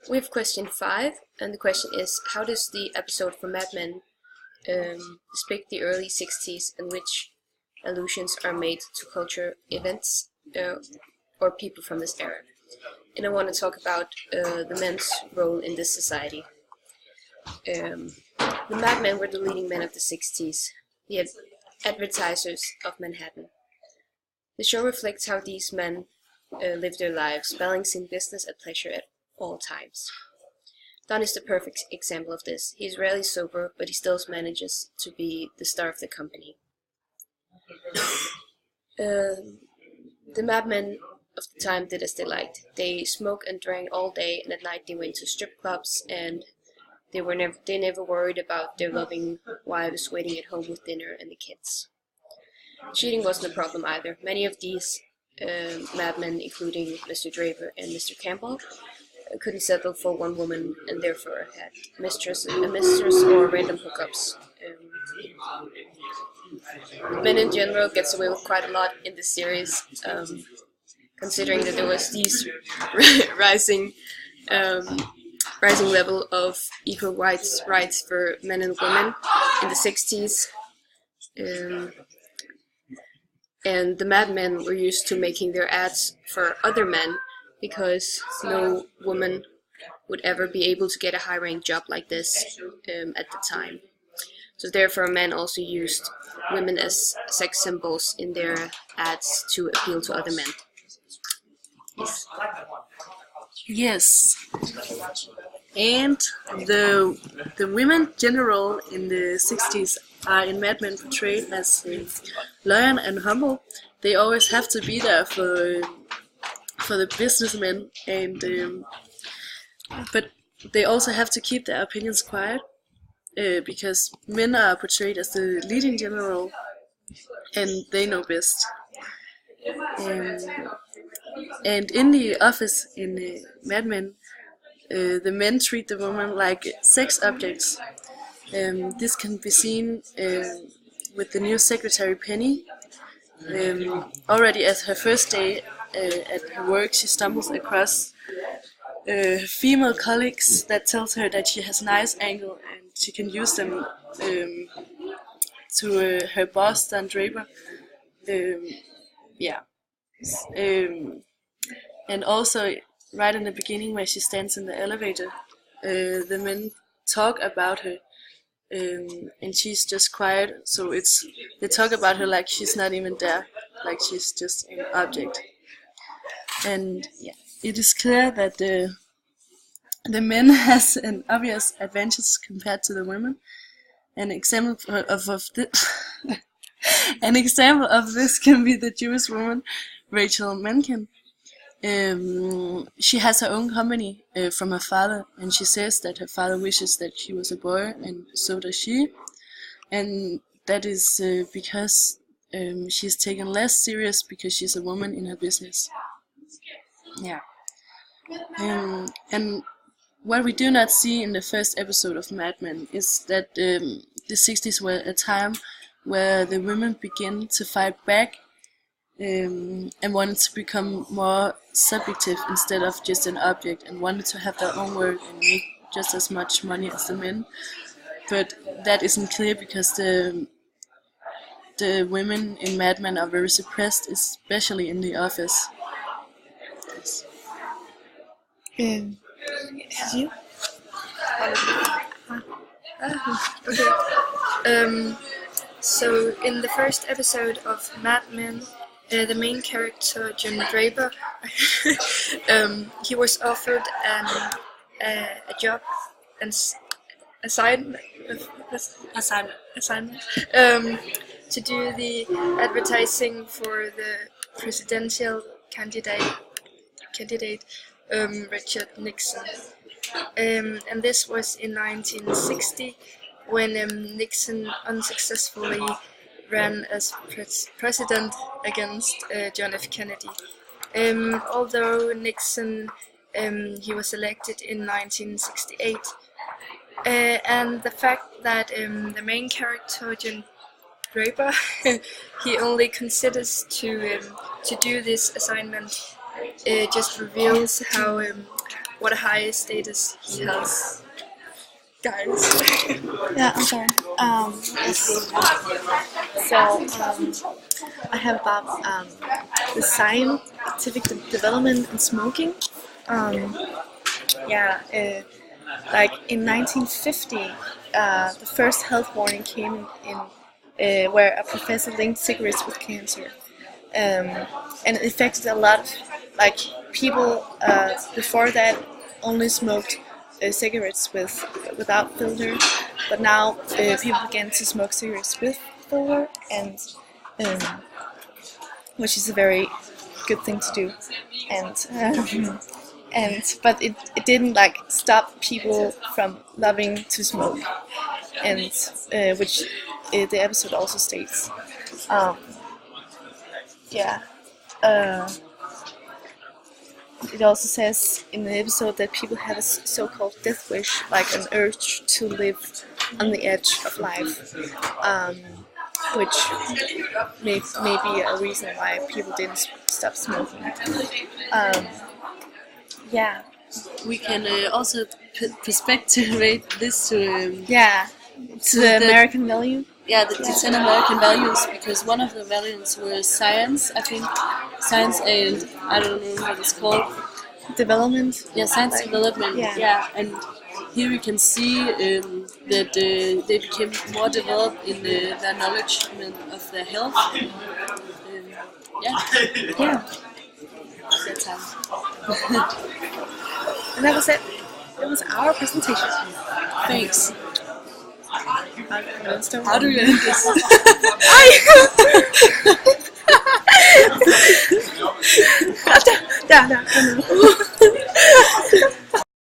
We have question 5, and the question is, how does the episode from Mad Men depict the early 60s and which allusions are made to culture, events, or people from this era? And I want to talk about the men's role in this society. The Mad Men were the leading men of the 60s, the advertisers of Manhattan. The show reflects how these men lived their lives, balancing business and pleasure at all times. Don is the perfect example of this. He is rarely sober, but he still manages to be the star of the company. The madmen of the time did as they liked. They smoked and drank all day, and at night they went to strip clubs, and they never worried about their loving wives waiting at home with dinner and the kids. Cheating wasn't a problem either. Many of these madmen, including Mr. Draper and Mr. Campbell, couldn't settle for one woman and therefore had a mistress or random hookups. Men in general gets away with quite a lot in this series, considering that there was these rising level of equal rights for men and women in the 60s. And the madmen were used to making their ads for other men because no woman would ever be able to get a high-ranked job like this at the time. So therefore men also used women as sex symbols in their ads to appeal to other men. Yes. Yes. And the women general in the 60s are in Mad Men portrayed as loyal and humble. They always have to be there for the businessmen, and but they also have to keep their opinions quiet because men are portrayed as the leading general, and they know best. And in the office in Mad Men, the men treat the women like sex objects. This can be seen with the new secretary Penny. Already at her first day at her work, she stumbles across female colleagues that tells her that she has a nice angle and she can use them to her boss, Don Draper. And also, right in the beginning, where she stands in the elevator, the men talk about her, and she's just quiet. So they talk about her like she's not even there, like she's just an object. And yeah, it is clear that the men has an obvious advantage compared to the women. An example an example of this can be the Jewish woman Rachel Menken. She has her own company from her father, and she says that her father wishes that she was a boy, and so does she. And that is because she's taken less serious because she's a woman in her business. Yeah. And what we do not see in the first episode of Mad Men is that the 60s were a time where the women begin to fight back and wanted to become more subjective instead of just an object, and wanted to have their own work and make just as much money as the men. But that isn't clear because the women in Mad Men are very suppressed, especially in the office. You? Okay. So in the first episode of Mad Men, the main character, John Draper, he was offered a job and assignment to do the advertising for the presidential candidate Richard Nixon. And this was in 1960 when Nixon unsuccessfully ran as president against John F. Kennedy. Although Nixon, he was elected in 1968. And the fact that the main character, John Draper, he only considers to do this assignment just reveals what a high status he has. Guys. Yeah, I'm sorry. Yes. So, I have about the scientific development in smoking. Like in 1950, the first health warning came in where a professor linked cigarettes with cancer, and it affected a lot of like people. Before that, only smoked cigarettes without filter, but now people began to smoke cigarettes with filter, and which is a very good thing to do, but it didn't like stop people from loving to smoke, and which the episode also states. It also says in the episode that people have a so-called death wish, like an urge to live on the edge of life, which may be a reason why people didn't stop smoking. We can also perspectivate this to the American value. the 10 American values, because one of the values was science, I think. Science and I don't know what it's called. Development. Yeah, science development. Yeah, and here we can see that they became more developed in their knowledge of their health. That's time. And that was it. It was our presentation. Thanks. How do we end this? Da.